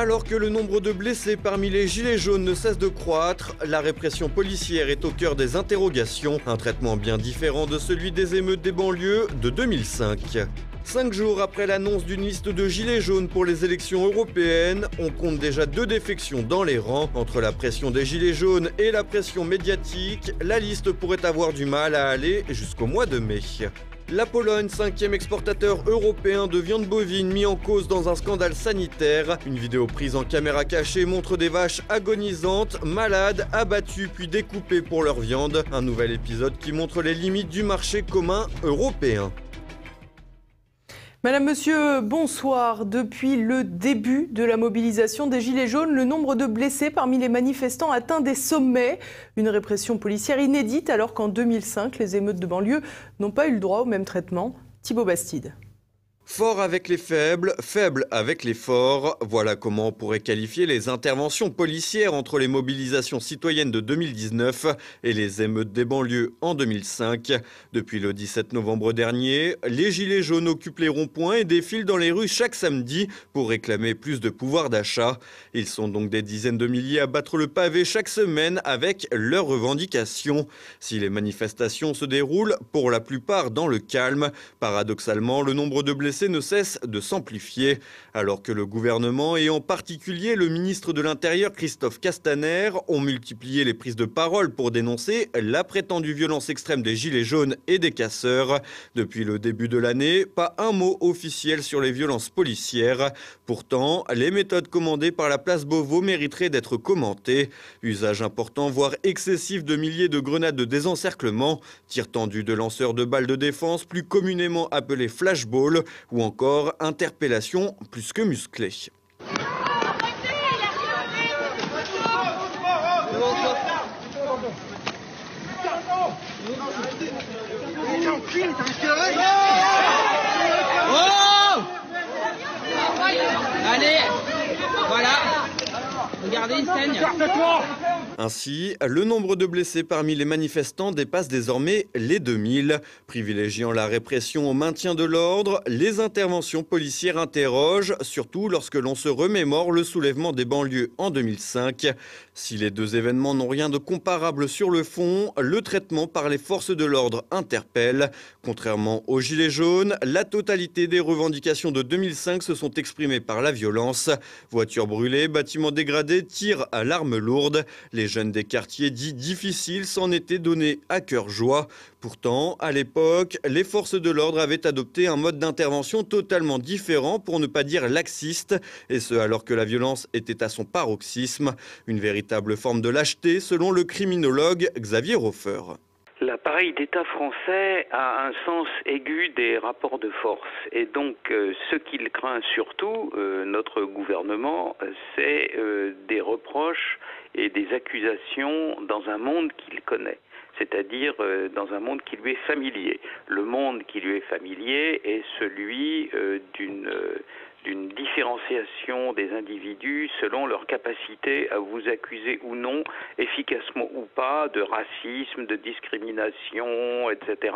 Alors que le nombre de blessés parmi les gilets jaunes ne cesse de croître, la répression policière est au cœur des interrogations, un traitement bien différent de celui des émeutes des banlieues de 2005. 5 jours après l'annonce d'une liste de gilets jaunes pour les élections européennes, on compte déjà 2 défections dans les rangs. Entre la pression des gilets jaunes et la pression médiatique, la liste pourrait avoir du mal à aller jusqu'au mois de mai. La Pologne, 5e exportateur européen de viande bovine mis en cause dans un scandale sanitaire. Une vidéo prise en caméra cachée montre des vaches agonisantes, malades, abattues puis découpées pour leur viande. Un nouvel épisode qui montre les limites du marché commun européen. Madame, Monsieur, bonsoir. Depuis le début de la mobilisation des Gilets jaunes, le nombre de blessés parmi les manifestants atteint des sommets. Une répression policière inédite alors qu'en 2005, les émeutes de banlieue n'ont pas eu le droit au même traitement. Thibaut Bastide. Fort avec les faibles, faible avec les forts. Voilà comment on pourrait qualifier les interventions policières entre les mobilisations citoyennes de 2019 et les émeutes des banlieues en 2005. Depuis le 17 novembre dernier, les gilets jaunes occupent les ronds-points et défilent dans les rues chaque samedi pour réclamer plus de pouvoir d'achat. Ils sont donc des dizaines de milliers à battre le pavé chaque semaine avec leurs revendications. Si les manifestations se déroulent pour la plupart dans le calme, paradoxalement, le nombre de blessés ne cesse de s'amplifier, alors que le gouvernement et en particulier le ministre de l'Intérieur Christophe Castaner ont multiplié les prises de parole pour dénoncer la prétendue violence extrême des gilets jaunes et des casseurs. Depuis le début de l'année, pas un mot officiel sur les violences policières. Pourtant, les méthodes commandées par la place Beauvau mériteraient d'être commentées. Usage important, voire excessif de milliers de grenades de désencerclement, tirs tendus de lanceurs de balles de défense, plus communément appelés flashballs, ou encore interpellation plus que musclée. Oh! Allez, voilà. Regardez, il saigne. Ainsi, le nombre de blessés parmi les manifestants dépasse désormais les 2000. Privilégiant la répression au maintien de l'ordre, les interventions policières interrogent, surtout lorsque l'on se remémore le soulèvement des banlieues en 2005. Si les deux événements n'ont rien de comparable sur le fond, le traitement par les forces de l'ordre interpelle. Contrairement aux Gilets jaunes, la totalité des revendications de 2005 se sont exprimées par la violence. Voitures brûlées, bâtiments dégradés, tirs à l'arme lourde. Les jeunes des quartiers dits difficiles s'en étaient donnés à cœur joie. Pourtant, à l'époque, les forces de l'ordre avaient adopté un mode d'intervention totalement différent, pour ne pas dire laxiste, et ce alors que la violence était à son paroxysme. Une véritable forme de lâcheté, selon le criminologue Xavier Hofer. L'appareil d'État français a un sens aigu des rapports de force. Et donc, ce qu'il craint surtout, notre gouvernement, c'est des reproches et des accusations dans un monde qu'il connaît. C'est-à-dire dans un monde qui lui est familier. Le monde qui lui est familier est celui d'une différenciation des individus selon leur capacité à vous accuser ou non, efficacement ou pas, de racisme, de discrimination, etc.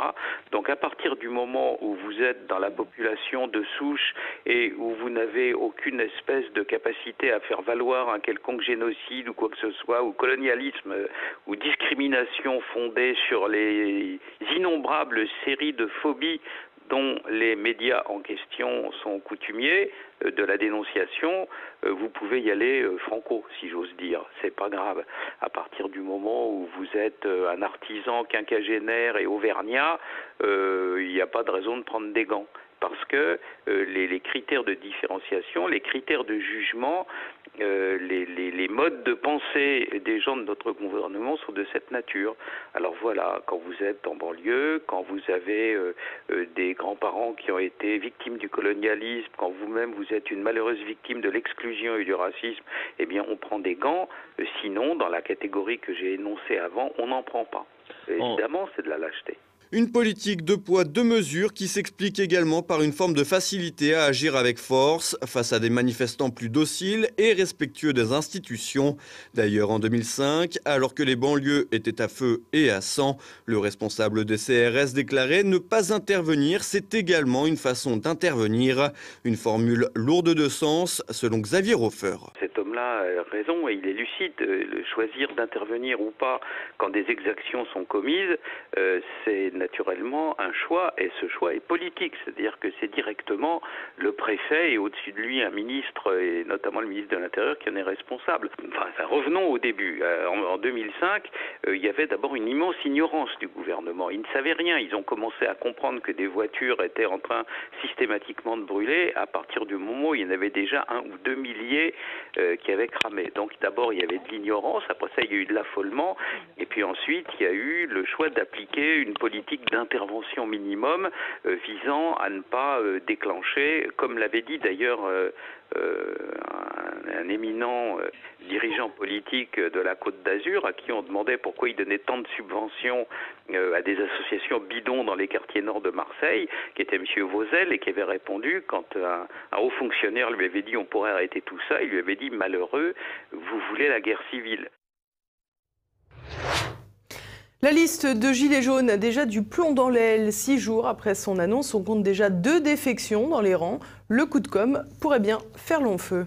Donc à partir du moment où vous êtes dans la population de souche et où vous n'avez aucune espèce de capacité à faire valoir un quelconque génocide ou quoi que ce soit, ou colonialisme, ou discrimination fondée sur les innombrables séries de phobies dont les médias en question sont coutumiers, de la dénonciation, vous pouvez y aller franco, si j'ose dire. C'est pas grave. À partir du moment où vous êtes un artisan quinquagénaire et auvergnat, il n'y a pas de raison de prendre des gants. Parce que les critères de différenciation, les critères de jugement, les modes de pensée des gens de notre gouvernement sont de cette nature. Alors voilà, quand vous êtes en banlieue, quand vous avez des grands-parents qui ont été victimes du colonialisme, quand vous-même vous êtes une malheureuse victime de l'exclusion et du racisme, eh bien on prend des gants. Sinon, dans la catégorie que j'ai énoncée avant, on n'en prend pas. Évidemment, c'est de la lâcheté. Une politique de poids, deux mesures qui s'explique également par une forme de facilité à agir avec force face à des manifestants plus dociles et respectueux des institutions. D'ailleurs, en 2005, alors que les banlieues étaient à feu et à sang, le responsable des CRS déclarait ne pas intervenir, c'est également une façon d'intervenir. Une formule lourde de sens, selon Xavier Hofer. Cet homme-là a raison et il est lucide. Choisir d'intervenir ou pas quand des exactions sont commises, c'est naturellement un choix et ce choix est politique. C'est-à-dire que c'est directement le préfet et au-dessus de lui un ministre et notamment le ministre de l'Intérieur qui en est responsable. Enfin, revenons au début. En 2005, il y avait d'abord une immense ignorance du gouvernement. Ils ne savaient rien. Ils ont commencé à comprendre que des voitures étaient en train systématiquement de brûler à partir du moment où il y en avait déjà 1 ou 2 milliers qui avaient cramé. Donc d'abord il y avait de l'ignorance, après ça il y a eu de l'affolement et puis ensuite il y a eu le choix d'appliquer une politique d'intervention minimum visant à ne pas déclencher, comme l'avait dit d'ailleurs un éminent dirigeant politique de la Côte d'Azur à qui on demandait pourquoi il donnait tant de subventions à des associations bidons dans les quartiers nord de Marseille, qui était M. Vauzel et qui avait répondu quand un haut fonctionnaire lui avait dit on pourrait arrêter tout ça, il lui avait dit malheureux, vous voulez la guerre civile. La liste de gilets jaunes a déjà du plomb dans l'aile. 6 jours après son annonce, on compte déjà 2 défections dans les rangs. Le coup de com' pourrait bien faire long feu.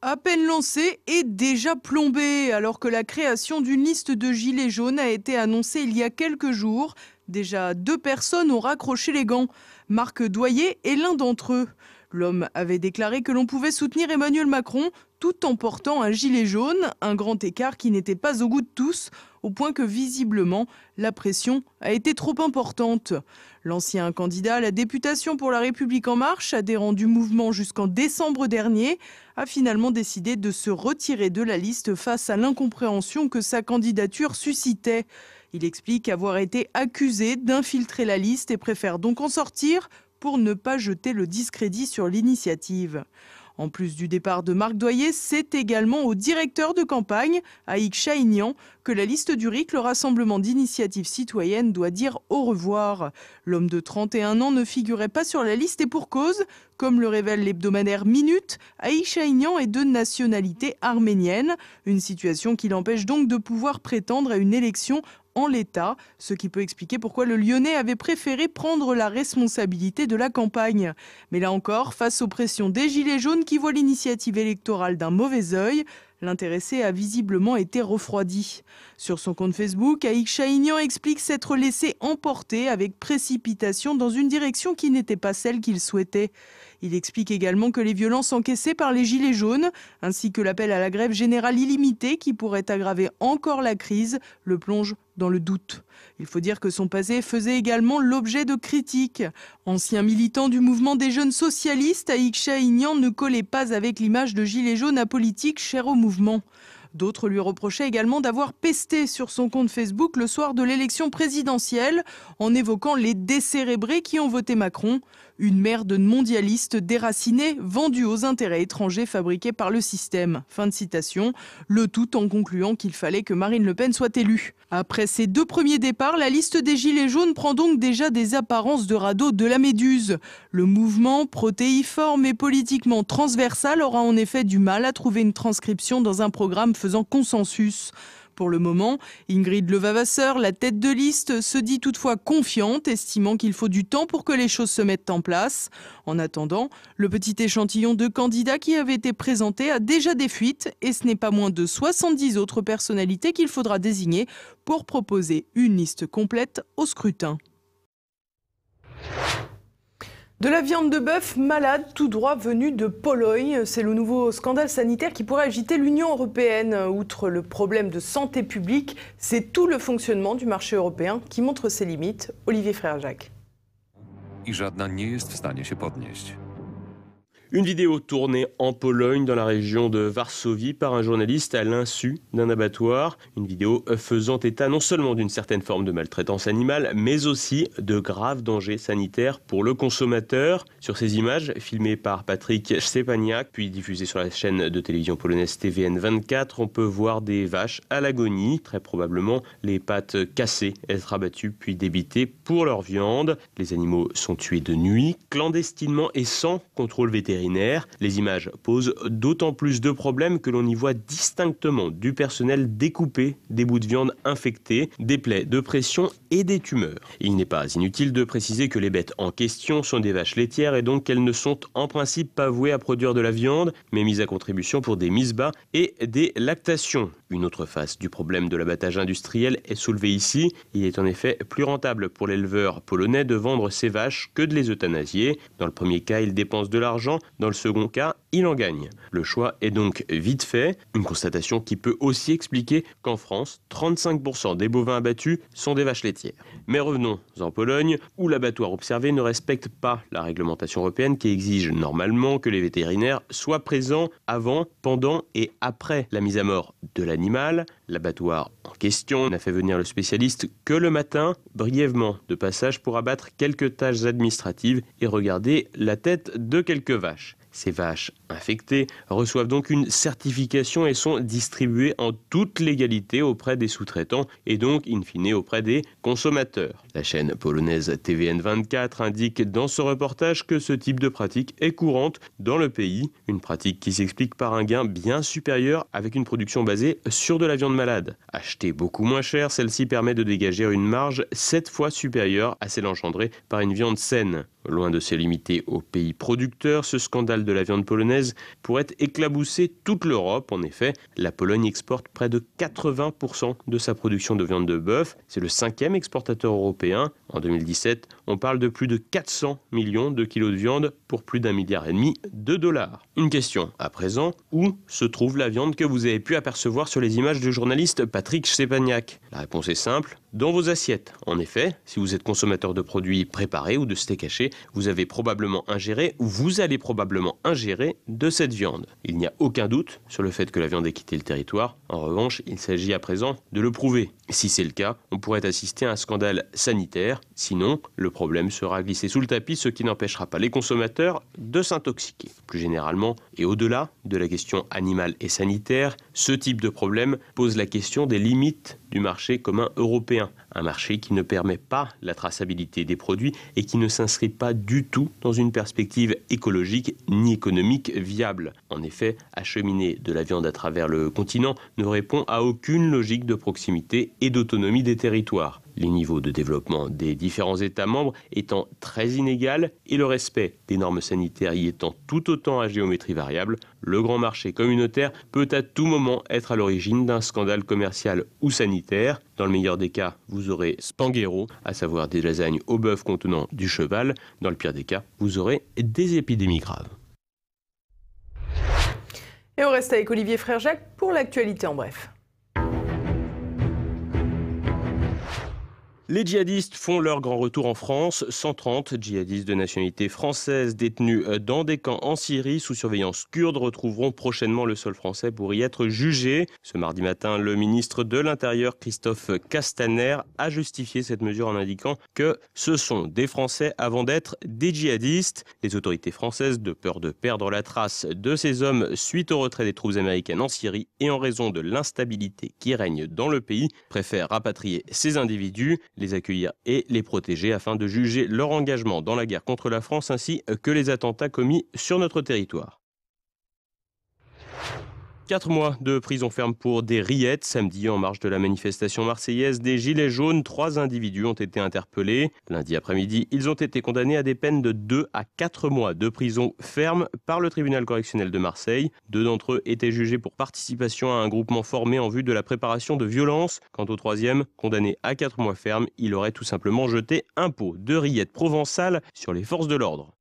À peine lancé et déjà plombé, alors que la création d'une liste de gilets jaunes a été annoncée il y a quelques jours. Déjà 2 personnes ont raccroché les gants. Marc Doyer est l'un d'entre eux. L'homme avait déclaré que l'on pouvait soutenir Emmanuel Macron tout en portant un gilet jaune, un grand écart qui n'était pas au goût de tous, au point que visiblement la pression a été trop importante. L'ancien candidat à la députation pour La République En Marche, adhérent du mouvement jusqu'en décembre dernier, a finalement décidé de se retirer de la liste face à l'incompréhension que sa candidature suscitait. Il explique avoir été accusé d'infiltrer la liste et préfère donc en sortir pour ne pas jeter le discrédit sur l'initiative. En plus du départ de Marc Doyer, c'est également au directeur de campagne, Aïk Chahinian, que la liste du RIC, le Rassemblement d'initiatives citoyennes, doit dire au revoir. L'homme de 31 ans ne figurait pas sur la liste et pour cause, comme le révèle l'hebdomadaire Minute, Aïk Chahinian est de nationalité arménienne, une situation qui l'empêche donc de pouvoir prétendre à une élection en l'état, ce qui peut expliquer pourquoi le Lyonnais avait préféré prendre la responsabilité de la campagne. Mais là encore, face aux pressions des Gilets jaunes qui voient l'initiative électorale d'un mauvais œil, l'intéressé a visiblement été refroidi. Sur son compte Facebook, Aïk Chahinian explique s'être laissé emporter avec précipitation dans une direction qui n'était pas celle qu'il souhaitait. Il explique également que les violences encaissées par les Gilets jaunes, ainsi que l'appel à la grève générale illimitée qui pourrait aggraver encore la crise, le plongent dans le doute. Il faut dire que son passé faisait également l'objet de critiques. Ancien militant du mouvement des jeunes socialistes, Aïk Chahinian ne collait pas avec l'image de gilet jaune apolitique chère au mouvement. D'autres lui reprochaient également d'avoir pesté sur son compte Facebook le soir de l'élection présidentielle en évoquant les décérébrés qui ont voté Macron. Une merde mondialiste déracinée, vendue aux intérêts étrangers fabriqués par le système. Fin de citation. Le tout en concluant qu'il fallait que Marine Le Pen soit élue. Après ces 2 premiers départs, la liste des Gilets jaunes prend donc déjà des apparences de radeau de la Méduse. Le mouvement, protéiforme et politiquement transversal, aura en effet du mal à trouver une transcription dans un programme faisant consensus. Pour le moment, Ingrid Levavasseur, la tête de liste, se dit toutefois confiante, estimant qu'il faut du temps pour que les choses se mettent en place. En attendant, le petit échantillon de candidats qui avait été présenté a déjà des fuites et ce n'est pas moins de 70 autres personnalités qu'il faudra désigner pour proposer une liste complète au scrutin. De la viande de bœuf malade tout droit venue de Pologne, c'est le nouveau scandale sanitaire qui pourrait agiter l'Union européenne. Outre le problème de santé publique, c'est tout le fonctionnement du marché européen qui montre ses limites. Olivier Frère-Jacques. I żadna nie jest w stanie się podnieść. Une vidéo tournée en Pologne, dans la région de Varsovie, par un journaliste à l'insu d'un abattoir. Une vidéo faisant état non seulement d'une certaine forme de maltraitance animale, mais aussi de graves dangers sanitaires pour le consommateur. Sur ces images, filmées par Patryk Szczepaniak, puis diffusées sur la chaîne de télévision polonaise TVN24, on peut voir des vaches à l'agonie, très probablement les pattes cassées, être abattues puis débitées pour leur viande. Les animaux sont tués de nuit, clandestinement et sans contrôle vétérinaire. Les images posent d'autant plus de problèmes que l'on y voit distinctement du personnel découper des bouts de viande infectés, des plaies de pression et des tumeurs. Il n'est pas inutile de préciser que les bêtes en question sont des vaches laitières et donc qu'elles ne sont en principe pas vouées à produire de la viande, mais mises à contribution pour des mises bas et des lactations. Une autre face du problème de l'abattage industriel est soulevée ici. Il est en effet plus rentable pour l'éleveur polonais de vendre ses vaches que de les euthanasier. Dans le premier cas, il dépense de l'argent. Dans le second cas, il en gagne. Le choix est donc vite fait. Une constatation qui peut aussi expliquer qu'en France, 35% des bovins abattus sont des vaches laitières. Mais revenons en Pologne, où l'abattoir observé ne respecte pas la réglementation européenne qui exige normalement que les vétérinaires soient présents avant, pendant et après la mise à mort de l'animal. L'abattoir en question n'a fait venir le spécialiste que le matin, brièvement de passage pour abattre quelques tâches administratives et regarder la tête de quelques vaches. Ces vaches infectées reçoivent donc une certification et sont distribuées en toute légalité auprès des sous-traitants et donc in fine auprès des consommateurs. La chaîne polonaise TVN24 indique dans ce reportage que ce type de pratique est courante dans le pays, une pratique qui s'explique par un gain bien supérieur avec une production basée sur de la viande malade. Achetée beaucoup moins cher, celle-ci permet de dégager une marge 7 fois supérieure à celle engendrée par une viande saine. Loin de se limiter aux pays producteurs, ce scandale de la viande polonaise pourrait éclabousser toute l'Europe. En effet, la Pologne exporte près de 80% de sa production de viande de bœuf. C'est le 5e exportateur européen. En 2017, on parle de plus de 400 millions de kilos de viande pour plus d'1,5 milliard de dollars. Une question à présent, où se trouve la viande que vous avez pu apercevoir sur les images du journaliste Patryk Szczepaniak? La réponse est simple, dans vos assiettes. En effet, si vous êtes consommateur de produits préparés ou de steak haché, vous avez probablement ingéré ou vous allez probablement ingérer de cette viande. Il n'y a aucun doute sur le fait que la viande ait quitté le territoire. En revanche, il s'agit à présent de le prouver. Si c'est le cas, on pourrait assister à un scandale sanitaire. Sinon, le problème sera glissé sous le tapis, ce qui n'empêchera pas les consommateurs de s'intoxiquer. Plus généralement, et au-delà de la question animale et sanitaire, ce type de problème pose la question des limites du marché commun européen. Un marché qui ne permet pas la traçabilité des produits et qui ne s'inscrit pas du tout dans une perspective écologique ni économique viable. En effet, acheminer de la viande à travers le continent ne répond à aucune logique de proximité et d'autonomie des territoires. Les niveaux de développement des différents États membres étant très inégaux et le respect des normes sanitaires y étant tout autant à géométrie variable, le grand marché communautaire peut à tout moment être à l'origine d'un scandale commercial ou sanitaire. Dans le meilleur des cas, vous aurez Spanghero, à savoir des lasagnes au bœuf contenant du cheval. Dans le pire des cas, vous aurez des épidémies graves. Et on reste avec Olivier Frère-Jacques pour l'actualité en bref. Les djihadistes font leur grand retour en France. 130 djihadistes de nationalité française détenus dans des camps en Syrie sous surveillance kurde retrouveront prochainement le sol français pour y être jugés. Ce mardi matin, le ministre de l'Intérieur, Christophe Castaner, a justifié cette mesure en indiquant que ce sont des Français avant d'être des djihadistes. Les autorités françaises, de peur de perdre la trace de ces hommes suite au retrait des troupes américaines en Syrie et en raison de l'instabilité qui règne dans le pays, préfèrent rapatrier ces individus, les accueillir et les protéger afin de juger leur engagement dans la guerre contre la France ainsi que les attentats commis sur notre territoire. 4 mois de prison ferme pour des rillettes. Samedi, en marge de la manifestation marseillaise des Gilets jaunes, 3 individus ont été interpellés. Lundi après-midi, ils ont été condamnés à des peines de 2 à 4 mois de prison ferme par le tribunal correctionnel de Marseille. 2 d'entre eux étaient jugés pour participation à un groupement formé en vue de la préparation de violences. Quant au 3e, condamné à 4 mois ferme, il aurait tout simplement jeté un pot de rillettes provençales sur les forces de l'ordre.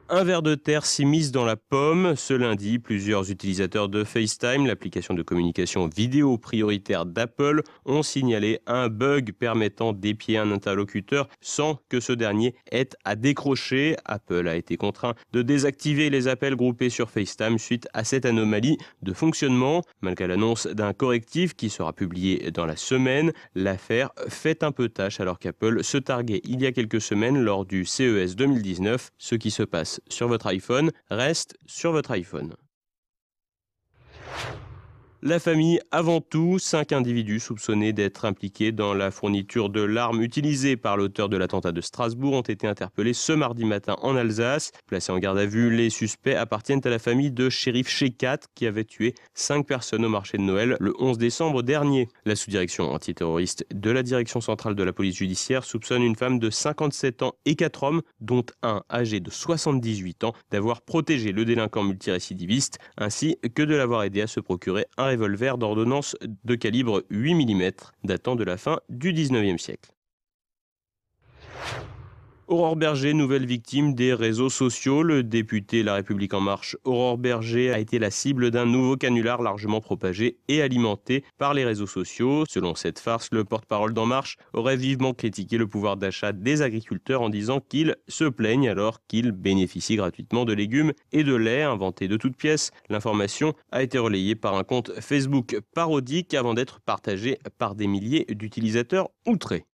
un ver de terre s'immisce dans la pomme. Ce lundi, plusieurs utilisateurs de FaceTime, l'application de communication vidéo prioritaire d'Apple, ont signalé un bug permettant d'épier un interlocuteur sans que ce dernier ait à décrocher. Apple a été contraint de désactiver les appels groupés sur FaceTime suite à cette anomalie de fonctionnement. Malgré l'annonce d'un correctif qui sera publié dans la semaine, l'affaire fait un peu tâche alors qu'Apple se targuait il y a quelques semaines lors du CES 2019. Ce qui se passe sur votre iPhone reste sur votre iPhone. La famille avant tout, 5 individus soupçonnés d'être impliqués dans la fourniture de l'arme utilisée par l'auteur de l'attentat de Strasbourg ont été interpellés ce mardi matin en Alsace. Placés en garde à vue, les suspects appartiennent à la famille de Shérif Shekat qui avait tué 5 personnes au marché de Noël le 11 décembre dernier. La sous-direction antiterroriste de la direction centrale de la police judiciaire soupçonne une femme de 57 ans et 4 hommes, dont un âgé de 78 ans, d'avoir protégé le délinquant multirécidiviste ainsi que de l'avoir aidé à se procurer un revolver d'ordonnance de calibre 8 mm datant de la fin du 19e siècle. Aurore Berger, nouvelle victime des réseaux sociaux. Le député La République En Marche, Aurore Berger, a été la cible d'un nouveau canular largement propagé et alimenté par les réseaux sociaux. Selon cette farce, le porte-parole d'En Marche aurait vivement critiqué le pouvoir d'achat des agriculteurs en disant qu'ils se plaignent alors qu'ils bénéficient gratuitement de légumes et de lait inventés de toutes pièces. L'information a été relayée par un compte Facebook parodique avant d'être partagée par des milliers d'utilisateurs outrés.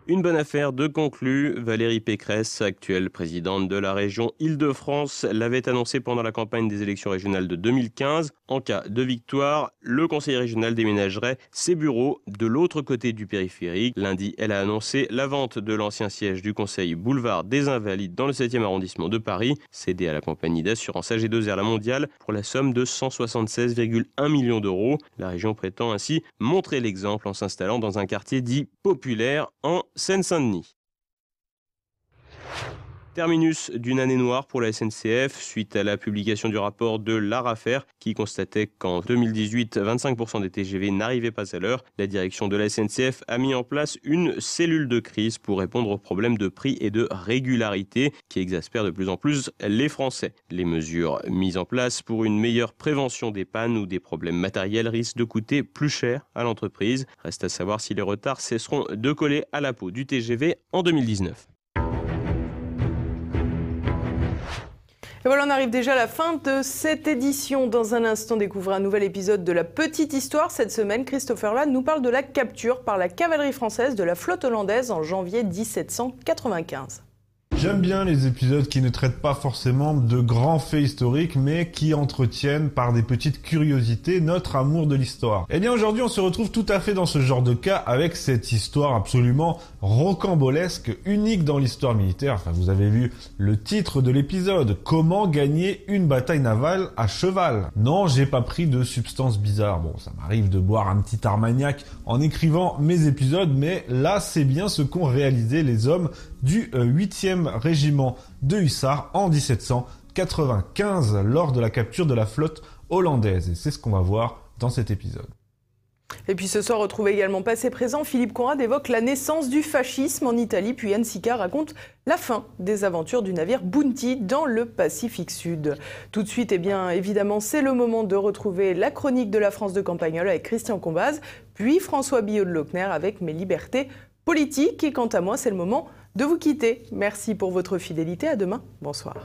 Une bonne affaire de conclu. Valérie Pécresse, actuelle présidente de la région Île-de-France, l'avait annoncé pendant la campagne des élections régionales de 2015. En cas de victoire, le conseil régional déménagerait ses bureaux de l'autre côté du périphérique. Lundi, elle a annoncé la vente de l'ancien siège du conseil boulevard des Invalides dans le 7e arrondissement de Paris, cédé à la compagnie d'assurance AG2R La Mondiale pour la somme de 176,1 millions d'euros. La région prétend ainsi montrer l'exemple en s'installant dans un quartier dit populaire en Seine-Saint-Denis. Terminus d'une année noire pour la SNCF suite à la publication du rapport de l'ARAFER qui constatait qu'en 2018, 25% des TGV n'arrivaient pas à l'heure. La direction de la SNCF a mis en place une cellule de crise pour répondre aux problèmes de prix et de régularité qui exaspèrent de plus en plus les Français. Les mesures mises en place pour une meilleure prévention des pannes ou des problèmes matériels risquent de coûter plus cher à l'entreprise. Reste à savoir si les retards cesseront de coller à la peau du TGV en 2019. Et voilà, on arrive déjà à la fin de cette édition. Dans un instant, découvrez un nouvel épisode de La Petite Histoire. Cette semaine, Christopher Ladd nous parle de la capture par la cavalerie française de la flotte hollandaise en janvier 1795. J'aime bien les épisodes qui ne traitent pas forcément de grands faits historiques, mais qui entretiennent par des petites curiosités notre amour de l'histoire. Et bien aujourd'hui, on se retrouve tout à fait dans ce genre de cas avec cette histoire absolument rocambolesque, unique dans l'histoire militaire. Enfin, vous avez vu le titre de l'épisode, comment gagner une bataille navale à cheval. Non, j'ai pas pris de substances bizarres. Bon, ça m'arrive de boire un petit Armagnac en écrivant mes épisodes, mais là, c'est bien ce qu'ont réalisé les hommes du 8e régiment de hussards en 1795 lors de la capture de la flotte hollandaise. Et c'est ce qu'on va voir dans cet épisode. Et puis ce soir, retrouvez également Passé Présent. Philippe Conrad évoque la naissance du fascisme en Italie, puis Yann Sica raconte la fin des aventures du navire Bounty dans le Pacifique Sud. Tout de suite, eh bien, évidemment, c'est le moment de retrouver la chronique de la France de Campagnol avec Christian Combaz, puis François Billot de Lochner avec Mes Libertés Politiques. Et quant à moi, c'est le moment de vous quitter. Merci pour votre fidélité. À demain. Bonsoir.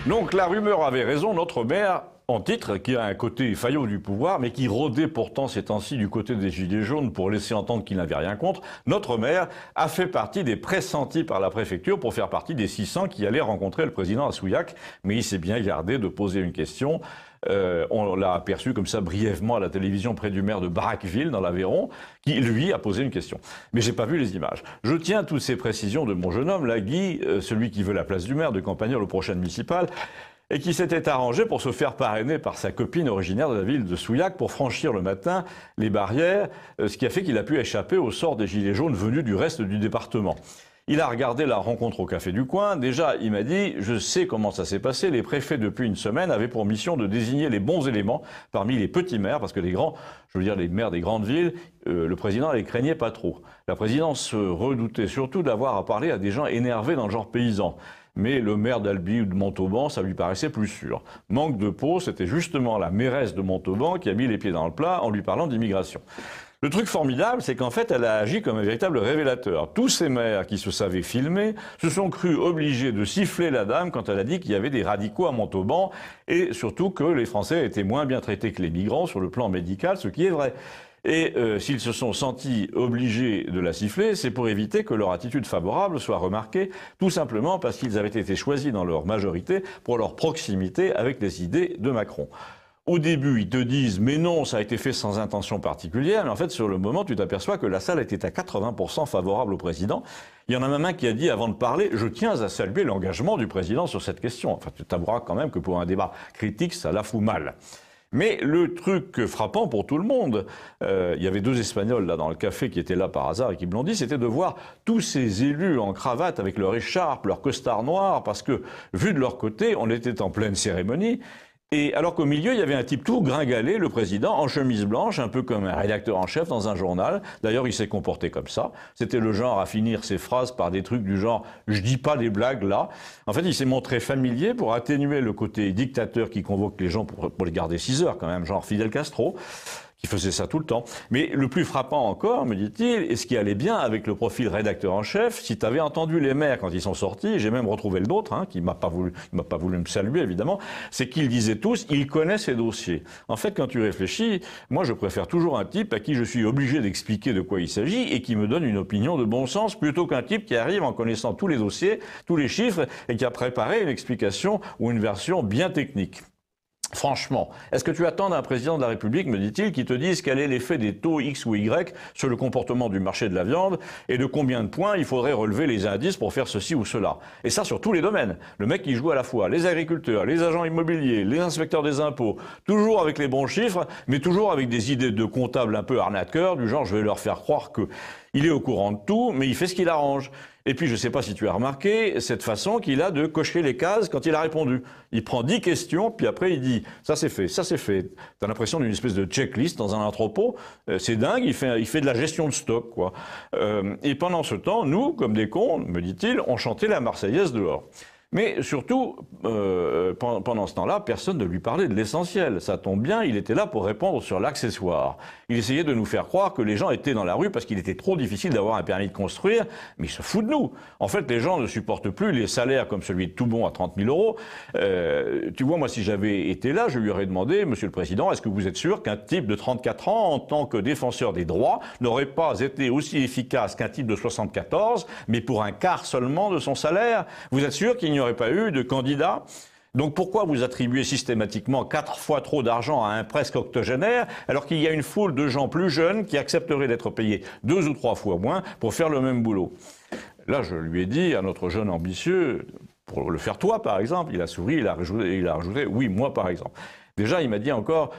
Donc la rumeur avait raison, notre maire en titre, qui a un côté faillot du pouvoir, mais qui rôdait pourtant ces temps-ci du côté des Gilets jaunes pour laisser entendre qu'il n'avait rien contre. Notre maire a fait partie des pressentis par la préfecture pour faire partie des 600 qui allaient rencontrer le président à Souillac, mais il s'est bien gardé de poser une question. On l'a aperçu comme ça brièvement à la télévision près du maire de Baraqueville, dans l'Aveyron, qui, lui, a posé une question. Mais j'ai pas vu les images. Je tiens toutes ces précisions de mon jeune homme, là, Guy, celui qui veut la place du maire de Campagnol aux prochaines municipales, et qui s'était arrangé pour se faire parrainer par sa copine originaire de la ville de Souillac pour franchir le matin les barrières, ce qui a fait qu'il a pu échapper au sort des gilets jaunes venus du reste du département. Il a regardé la rencontre au café du coin. Déjà, il m'a dit, je sais comment ça s'est passé. Les préfets, depuis une semaine, avaient pour mission de désigner les bons éléments parmi les petits maires, parce que les grands, je veux dire les maires des grandes villes, le président les craignait pas trop. La présidence se redoutait surtout d'avoir à parler à des gens énervés dans le genre paysan. Mais le maire d'Albi ou de Montauban, ça lui paraissait plus sûr. Manque de peau, c'était justement la mairesse de Montauban qui a mis les pieds dans le plat en lui parlant d'immigration. Le truc formidable, c'est qu'en fait, elle a agi comme un véritable révélateur. Tous ces maires qui se savaient filmer se sont crus obligés de siffler la dame quand elle a dit qu'il y avait des radicaux à Montauban et surtout que les Français étaient moins bien traités que les migrants sur le plan médical, ce qui est vrai. Et s'ils se sont sentis obligés de la siffler, c'est pour éviter que leur attitude favorable soit remarquée, tout simplement parce qu'ils avaient été choisis dans leur majorité pour leur proximité avec les idées de Macron. Au début, ils te disent « mais non, ça a été fait sans intention particulière », mais en fait, sur le moment, tu t'aperçois que la salle était à 80% favorable au président. Il y en a même un qui a dit, avant de parler, « je tiens à saluer l'engagement du président sur cette question ». Enfin, tu t'avoueras quand même que pour un débat critique, ça la fout mal. Mais le truc frappant pour tout le monde, il y avait deux Espagnols là dans le café qui étaient là par hasard et qui me l'ont dit, c'était de voir tous ces élus en cravate avec leur écharpe, leur costard noir, parce que, vu de leur côté, on était en pleine cérémonie. Et alors qu'au milieu, il y avait un type tout gringalé, le président, en chemise blanche, un peu comme un rédacteur en chef dans un journal. D'ailleurs, il s'est comporté comme ça. C'était le genre à finir ses phrases par des trucs du genre « je dis pas des blagues là ». En fait, il s'est montré familier pour atténuer le côté dictateur qui convoque les gens pour les garder 6 heures quand même, genre Fidel Castro, qui faisait ça tout le temps. Mais le plus frappant encore, me dit-il, et ce qui allait bien avec le profil rédacteur en chef, si tu avais entendu les maires quand ils sont sortis, j'ai même retrouvé le nôtre, qui m'a pas voulu me saluer évidemment, c'est qu'ils disaient tous, ils connaissent ces dossiers. En fait, quand tu réfléchis, moi je préfère toujours un type à qui je suis obligé d'expliquer de quoi il s'agit et qui me donne une opinion de bon sens, plutôt qu'un type qui arrive en connaissant tous les dossiers, tous les chiffres, et qui a préparé une explication ou une version bien technique. Franchement, est-ce que tu attends d'un président de la République, me dit-il, qui te dise quel est l'effet des taux X ou Y sur le comportement du marché de la viande et de combien de points il faudrait relever les indices pour faire ceci ou cela. Et ça sur tous les domaines. Le mec qui joue à la fois les agriculteurs, les agents immobiliers, les inspecteurs des impôts, toujours avec les bons chiffres, mais toujours avec des idées de comptables un peu arnaqueurs, du genre je vais leur faire croire que il est au courant de tout, mais il fait ce qu'il arrange. Et puis, je ne sais pas si tu as remarqué cette façon qu'il a de cocher les cases quand il a répondu. Il prend 10 questions, puis après il dit « ça c'est fait, ça c'est fait ». T'as l'impression d'une espèce de checklist dans un entrepôt. C'est dingue, il fait de la gestion de stock, quoi. Et pendant ce temps, nous, comme des cons, me dit-il, on chantait la Marseillaise dehors. Mais surtout, pendant ce temps-là, personne ne lui parlait de l'essentiel. Ça tombe bien, il était là pour répondre sur l'accessoire. Il essayait de nous faire croire que les gens étaient dans la rue parce qu'il était trop difficile d'avoir un permis de construire, mais il se fout de nous. En fait, les gens ne supportent plus les salaires comme celui de Toubon à 30 000 euros. Tu vois, moi, si j'avais été là, je lui aurais demandé, Monsieur le Président, est-ce que vous êtes sûr qu'un type de 34 ans, en tant que défenseur des droits, n'aurait pas été aussi efficace qu'un type de 74, mais pour un quart seulement de son salaire? Vous êtes sûr qu'il n'y aurait pas eu de candidat? Donc pourquoi vous attribuez systématiquement 4 fois trop d'argent à un presque octogénaire alors qu'il y a une foule de gens plus jeunes qui accepteraient d'être payés 2 ou 3 fois moins pour faire le même boulot? Là, je lui ai dit à notre jeune ambitieux, pour le faire toi par exemple, il a souri, il a rajouté oui, moi par exemple. Déjà, il m'a dit encore...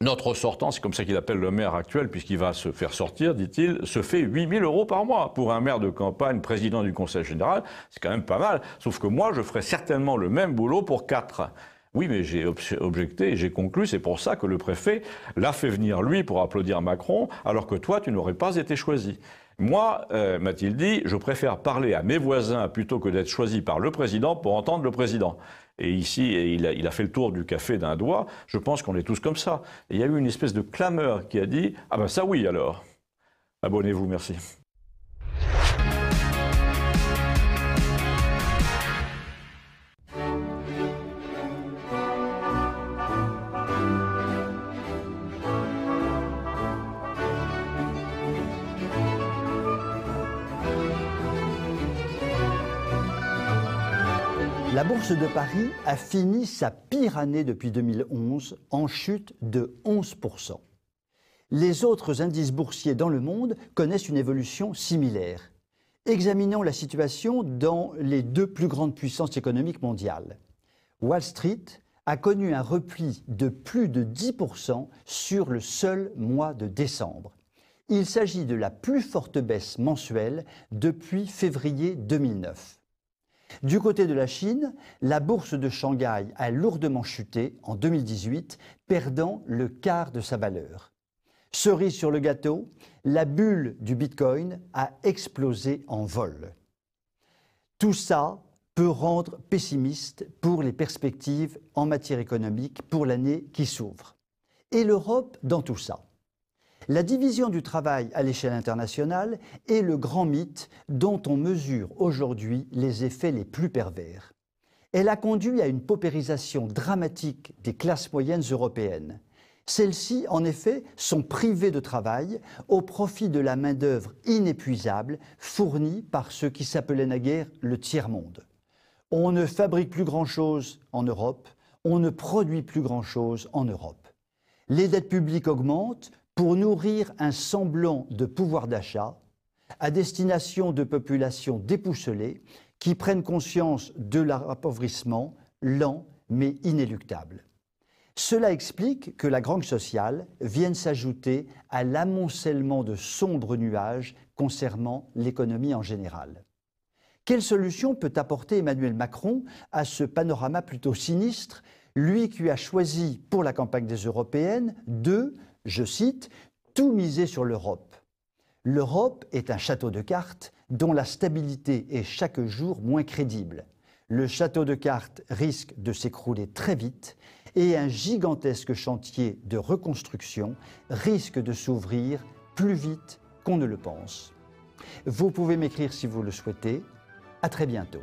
notre sortant, c'est comme ça qu'il appelle le maire actuel, puisqu'il va se faire sortir, dit-il, se fait 8 000 € par mois. Pour un maire de campagne, président du Conseil général, c'est quand même pas mal. Sauf que moi, je ferais certainement le même boulot pour 4. Oui, mais j'ai objecté et j'ai conclu, c'est pour ça que le préfet l'a fait venir lui pour applaudir Macron, alors que toi, tu n'aurais pas été choisi. Moi, m'a-t-il dit, je préfère parler à mes voisins plutôt que d'être choisi par le président pour entendre le président. Et ici, il a fait le tour du café d'un doigt. Je pense qu'on est tous comme ça. Et il y a eu une espèce de clameur qui a dit « Ah ben ça oui alors ». Abonnez-vous, merci. La bourse de Paris a fini sa pire année depuis 2011 en chute de 11%. Les autres indices boursiers dans le monde connaissent une évolution similaire. Examinons la situation dans les deux plus grandes puissances économiques mondiales. Wall Street a connu un repli de plus de 10% sur le seul mois de décembre. Il s'agit de la plus forte baisse mensuelle depuis février 2009. Du côté de la Chine, la bourse de Shanghai a lourdement chuté en 2018, perdant le quart de sa valeur. Cerise sur le gâteau, la bulle du Bitcoin a explosé en vol. Tout ça peut rendre pessimiste pour les perspectives en matière économique pour l'année qui s'ouvre. Et l'Europe dans tout ça? La division du travail à l'échelle internationale est le grand mythe dont on mesure aujourd'hui les effets les plus pervers. Elle a conduit à une paupérisation dramatique des classes moyennes européennes. Celles-ci, en effet, sont privées de travail au profit de la main-d'œuvre inépuisable fournie par ce qui s'appelait naguère le tiers-monde. On ne fabrique plus grand-chose en Europe, on ne produit plus grand-chose en Europe. Les dettes publiques augmentent pour nourrir un semblant de pouvoir d'achat à destination de populations déboussolées qui prennent conscience de leur appauvrissement lent mais inéluctable. Cela explique que la grogne sociale vienne s'ajouter à l'amoncellement de sombres nuages concernant l'économie en général. Quelle solution peut apporter Emmanuel Macron à ce panorama plutôt sinistre, lui qui a choisi pour la campagne des européennes de, je cite, « tout miser sur l'Europe ». L'Europe est un château de cartes dont la stabilité est chaque jour moins crédible. Le château de cartes risque de s'écrouler très vite et un gigantesque chantier de reconstruction risque de s'ouvrir plus vite qu'on ne le pense. Vous pouvez m'écrire si vous le souhaitez. À très bientôt.